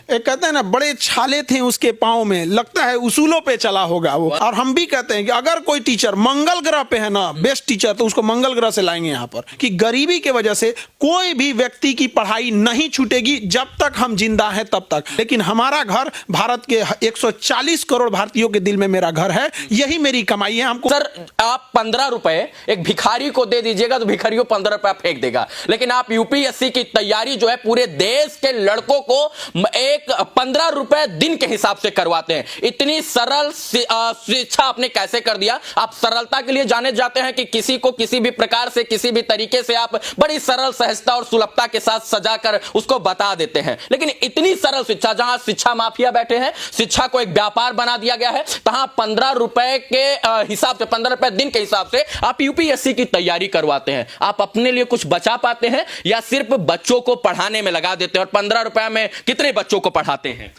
एक कहते हैं ना, बड़े छाले थे उसके पाँव में, लगता है उसूलों पे चला होगा वो। और हम भी कहते हैं कि अगर कोई टीचर मंगल ग्रह पे है ना, बेस्ट टीचर, तो उसको मंगल ग्रह से लाएंगे यहाँ पर। कि गरीबी के वजह से कोई भी व्यक्ति की पढ़ाई नहीं छूटेगी जब तक हम जिंदा हैं तब तक। लेकिन हमारा घर भारत के 140 करोड़ भारतीयों के दिल में मेरा घर है, यही मेरी कमाई है। हमको सर, आप 15 रुपए एक भिखारी को दे दीजिएगा तो भिखारी को 15 रुपया फेंक देगा, लेकिन आप यूपीएससी की तैयारी जो है पूरे देश के लड़कों को एक 15 रुपए दिन के हिसाब से करवाते हैं। इतनी सरल शिक्षा आपने कैसे कर दिया? आप सरलता के लिए जाने जाते हैं कि किसी को किसी भी प्रकार से, किसी भी तरीके से आप बड़ी सरल सहजता और सुलभता के साथ सजाकर उसको बता देते हैं। लेकिन इतनी सरल शिक्षा, जहां शिक्षा माफिया बैठे हैं, शिक्षा को एक व्यापार बना दिया गया है, तहां 15 रुपए के हिसाब से, 15 रुपए दिन के हिसाब से आप यूपीएससी की तैयारी करवाते हैं। आप अपने लिए कुछ बचा पाते हैं या सिर्फ बच्चों को पढ़ाने में लगा देते हैं? और 15 रुपए में कितने बच्चों को पढ़ाते हैं?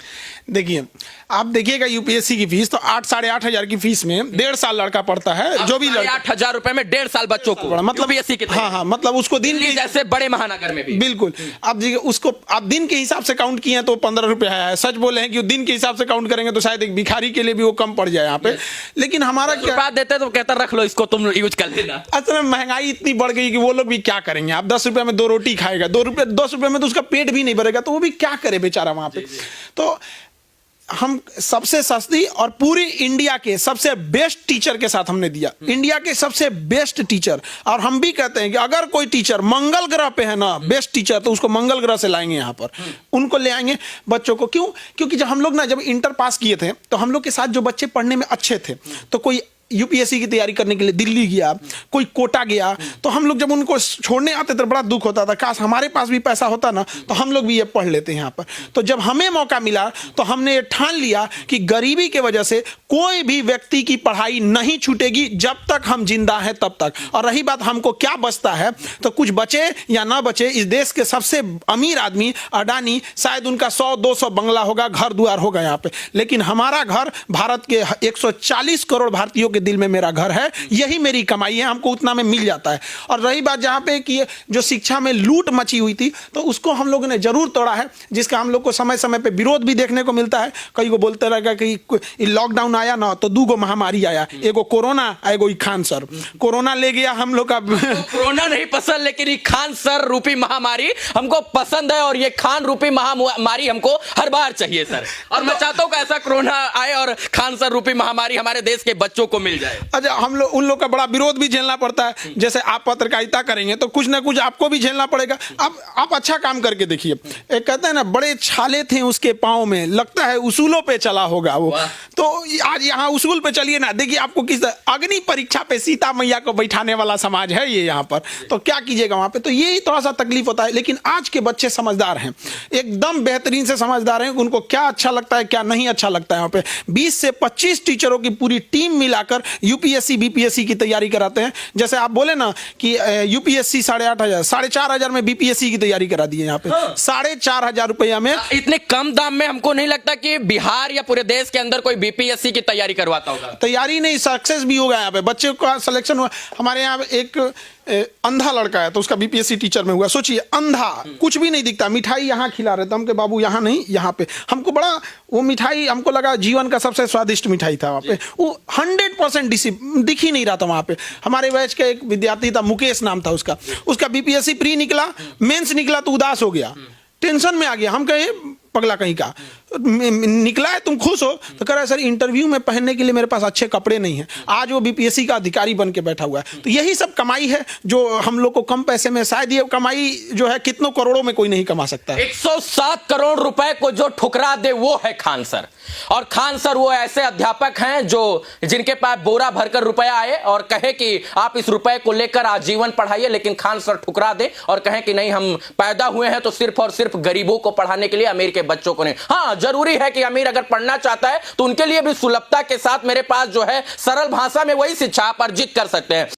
देखिए, आप देखिएगा यूपीएससी की फीस तो 8-8.5 हजार की फीस में 1.5 साल लड़का पढ़ता है। जो भी 8 हजार रुपए में 1.5 साल बच्चों को, मतलब यूपीएससी की। हाँ, मतलब उसको दिन के जैसे बड़े महानगर में भी बिल्कुल। आप देखिए, उसको आप दिन के हिसाब से काउंट किए तो 15 रुपए है। सच बोले हैं कि दिन के हिसाब से काउंट करेंगे तो शायद एक भिखारी के लिए भी वो कम पड़ जाए यहाँ पे। लेकिन हमारा क्या देते तो कहता रख लो इसको, तुम यूज कर लेना। असल में महंगाई इतनी बढ़ गई कि वो लोग भी क्या करेंगे। आप 10 रुपए में 2 रोटी खाएगा, 10 रुपए में तो उसका पेट भी नहीं भरेगा, तो वो भी क्या करे बेचारा वहां पे। तो हम सबसे सस्ती और पूरी इंडिया के सबसे बेस्ट टीचर के साथ हमने दिया, इंडिया के सबसे बेस्ट टीचर। और हम भी कहते हैं कि अगर कोई टीचर मंगल ग्रह पे है ना, बेस्ट टीचर, तो उसको मंगल ग्रह से लाएंगे यहाँ पर। उनको ले आएंगे बच्चों को। क्यों? क्योंकि जब हम लोग ना जब इंटर पास किए थे तो हम लोग के साथ जो बच्चे पढ़ने में अच्छे थे, तो कोई यूपीएससी की तैयारी करने के लिए दिल्ली गया, कोई कोटा गया, तो हम लोग जब उनको छोड़ने आते थे बड़ा दुख होता था, काश हमारे पास भी पैसा होता ना तो हम लोग भी ये पढ़ लेते यहाँ पर। तो जब हमें मौका मिला तो हमने ये ठान लिया कि गरीबी के वजह से कोई भी व्यक्ति की पढ़ाई नहीं छूटेगी जब तक हम जिंदा हैं तब तक। और रही बात हमको क्या बचता है, तो कुछ बचे या ना बचे, इस देश के सबसे अमीर आदमी अडानी, शायद उनका 100-200 बंगला होगा, घर द्वार होगा यहाँ पे, लेकिन हमारा घर भारत के 140 करोड़ भारतीयों के दिल में मेरा घर है, यही मेरी कमाई है। हमको उतना में मिल जाता है। और रही बात जहां पे कि जो शिक्षा में लूट मची हुई थी, तो उसको हम लोगों ने जरूर तोड़ा है, जिसका हम लोग को समय समय पे विरोध भी देखने को मिलता है। कई को बोलते रहेगा कि लॉकडाउन आया ना तो 2 महामारी आया, एगो कोरोना, एगो खान सर। कोरोना ले गया हम लोग का। कोरोना नहीं पसंद, लेकिन ये खान सर रूपी महामारी हमको पसंद है, और ये खान रूपी महामारी हमको हर बार चाहिए सर। और मैं चाहता हूं कि ऐसा कोरोना आए और खान सर रूपी महामारी हमारे देश के बच्चों को मिल जाए। अच्छा, हम लोग उन लोग का बड़ा विरोध भी झेलना पड़ता है। जैसे आप पत्रकारिता करेंगे तो कुछ ना कुछ आपको भी झेलना पड़ेगा। आप अच्छा काम करके देखिए। एक कहते हैं ना, बड़े छाले थे उसके पाँव में, लगता है उसूलों पे चला होगा वो। तो आज यहाँ उसूल पे चलिए ना, देखिए आपको किस अग्नि परीक्षा पे सीता मैया को बैठाने वाला समाज है ये यहाँ पर। तो क्या कीजिएगा वहां पे, तो यही थोड़ा सा तकलीफ होता है। लेकिन आज के बच्चे समझदार हैं, एकदम बेहतरीन से समझदार हैं। उनको क्या अच्छा लगता है, क्या नहीं अच्छा लगता है। वहां पे 20 से 25 टीचरों की पूरी टीम मिलाकर यूपीएससी बीपीएससी की तैयारी कराते हैं। जैसे आप बोले ना कि यूपीएससी 8,500, 4,500 में बीपीएससी की तैयारी करा दी है यहाँ पे। 4,500 रुपया में। इतने कम दाम में हमको नहीं लगता कि बिहार या पूरे देश के अंदर कोई बीपीएससी की तैयारी करवाता होगा। तैयारी नहीं, सक्सेस भी होगा यहाँ पे। बच्चे का सिलेक्शन हुआ। हमारे यहाँ एक अंधा लड़का है तो उसका बीपीएससी टीचर में हुआ। सोचिए, अंधा, कुछ भी नहीं दिखता, मिठाई यहाँ खिला रहे थे हम के बाबू, यहाँ नहीं यहाँ पे। हमको बड़ा वो मिठाई, हमको लगा जीवन का सबसे स्वादिष्ट मिठाई था वहाँ पे। वो 100% दिख ही नहीं रहा था वहाँ पे। हमारे बैच का एक विद्यार्थी था, मुकेश नाम था उसका बीपीएससी प्री निकला, मेंस निकला तो उदास हो गया, टेंशन में आ गया। हम कहे पगला कहीं का, निकला है तुम खुश हो? तो कह रहा है सर इंटरव्यू में पहनने के लिए मेरे पास अच्छे कपड़े नहीं हैं। आज वो बीपीएससी का अधिकारी बन के बैठा हुआ है। तो यही सब कमाई है जो हम लोग को कम पैसे में, शायद ये कमाई जो है कितनों करोड़ों में कोई नहीं कमा सकता है। 107 करोड़ रुपए को जो ठुकरा दे वो है खान सर। और खान सर वो ऐसे अध्यापक हैं जो जिनके पास बोरा भरकर रुपया आए और कहे कि आप इस रुपए को लेकर आजीवन पढ़ाइए, लेकिन खान सर ठुकरा दे और कहें कि नहीं, हम पैदा हुए हैं तो सिर्फ और सिर्फ गरीबों को पढ़ाने के लिए, अमीर के बच्चों को नहीं। हाँ, जरूरी है कि अमीर अगर पढ़ना चाहता है तो उनके लिए भी सुलभता के साथ मेरे पास जो है सरल भाषा में वही शिक्षा आप अर्जित कर सकते हैं।